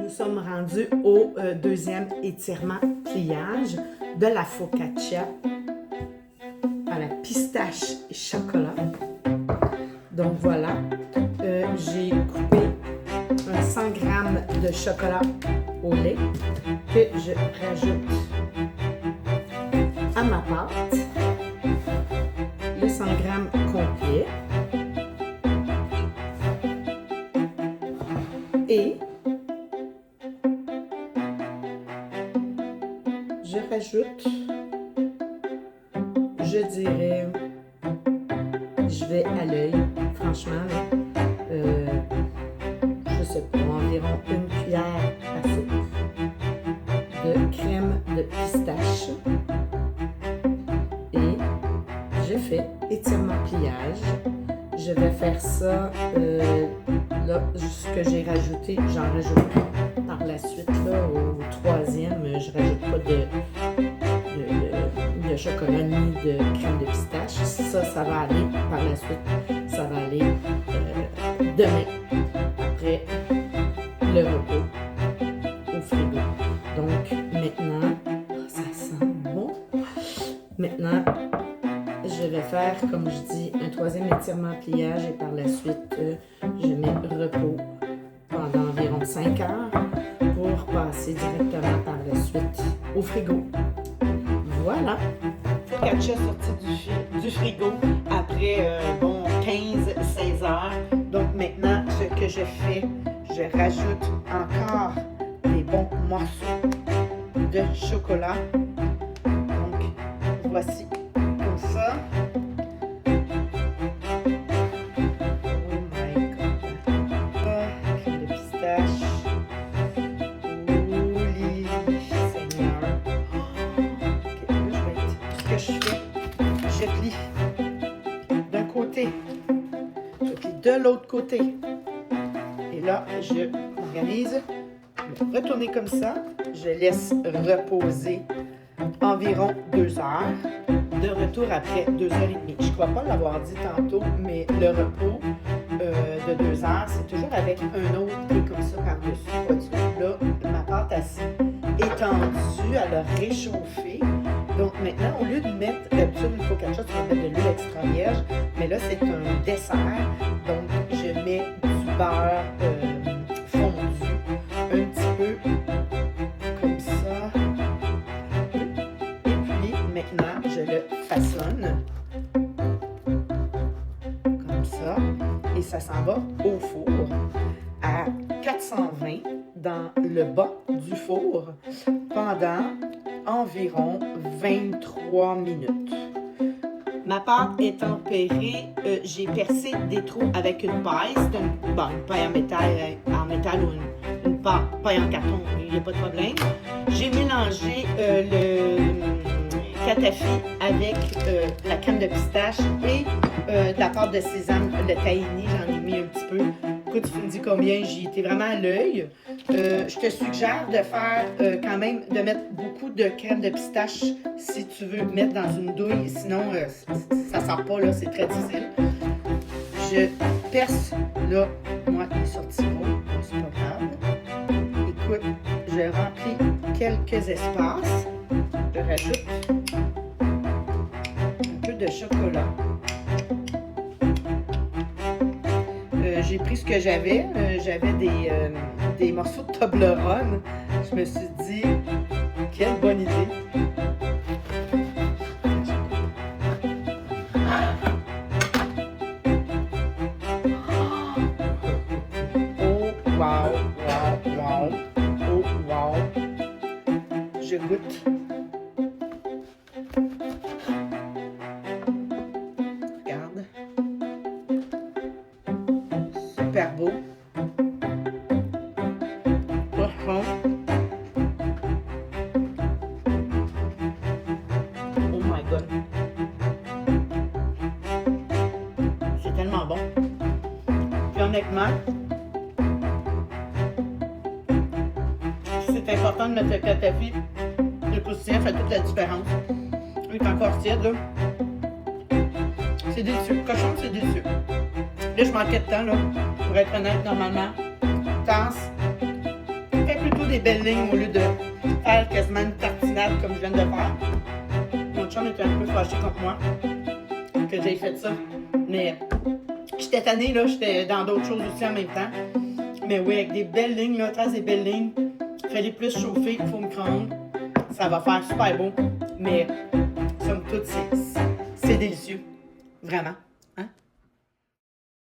nous sommes rendus au deuxième étirement pliage de la focaccia à la pistache et chocolat. Donc voilà, j'ai coupé un 100 g de chocolat au lait que je rajoute à ma pâte, le 100 g complet. Et je rajoute, je dirais, je vais à l'œil, franchement, je sais pas, environ une cuillère à soupe de crème de pistache. Et je fais étirement pliage. Je vais faire ça, là, ce que j'ai rajouté, j'en rajoute par la suite, là, au troisième, je rajoute pas de chocolat ni de crème de pistache. Ça va aller par la suite, ça va aller demain, après le repos au frigo. Donc maintenant, ça sent bon. Maintenant, je vais faire, comme je dis, un troisième étirement pliage et par la suite, je mets repos pendant environ 5 heures pour passer directement par la suite au frigo. Voilà. Focaccia sortie du frigo après 15-16 heures. Donc maintenant, ce que je fais, je rajoute encore des bons morceaux de chocolat. Donc voici comme ça. Oh my god. Crème de pistache. Holy Seigneur. Ok, là je vais être. Ce que je fais, je plie d'un côté, je plie de l'autre côté. Et là, je m'organise, je vais retourner comme ça. Je laisse reposer environ 2 heures. De retour après 2 heures et demie. Je ne crois pas l'avoir dit tantôt, mais le repos de 2 heures, c'est toujours avec un autre et comme ça par-dessus. Vois-tu, là, ma pâte est étendue, elle a réchauffé. Donc maintenant, au lieu de mettre, d'habitude, une focaccia, tu vas mettre de l'huile extra vierge, mais là, c'est un dessert. Donc, je mets du beurre fondu, un petit peu comme ça. Et puis, maintenant, je le façonne comme ça. Et ça s'en va au four à 420 dans le bas du four pendant environ 23 minutes. Ma pâte est tempérée, j'ai percé des trous avec une paille. C'est une paille en métal ou une paille en carton, il n'y a pas de problème. J'ai mélangé le catafi avec la crème de pistache et la pâte de sésame, le tahini, j'en ai mis un petit peu. Écoute, tu me dis combien, j'y étais vraiment à l'œil. Je te suggère de faire quand même, de mettre beaucoup de crème de pistache si tu veux mettre dans une douille, sinon ça sort pas, là, c'est très difficile. Je perce, là, moi, il est sorti gros, c'est pas grave. Écoute, je remplis quelques espaces, je rajoute un peu de chocolat. J'ai pris ce que j'avais. J'avais des morceaux de Toblerone. Je me suis dit, quelle bonne idée. Oh, wow, wow, wow. Oh, wow. Je goûte. Regarde. Super beau. Profond. Oh my god. C'est tellement bon. Puis honnêtement, c'est important de mettre le catafi. Le croustillant fait toute la différence. Il est encore tiède, là. C'est délicieux. Cochon, c'est délicieux. Là, je manquais de temps, là. Pour être honnête, normalement, tasse. Fait des belles lignes au lieu de faire quasiment une tartinade comme je viens de faire. Mon chum était un peu fâché contre moi que j'ai fait ça. Mais j'étais tannée, là, j'étais dans d'autres choses aussi en même temps. Mais oui, avec des belles lignes, là, trace des belles lignes, fallait plus chauffer au micro-ondes. Ça va faire super beau. Mais somme toute, c'est délicieux. Vraiment.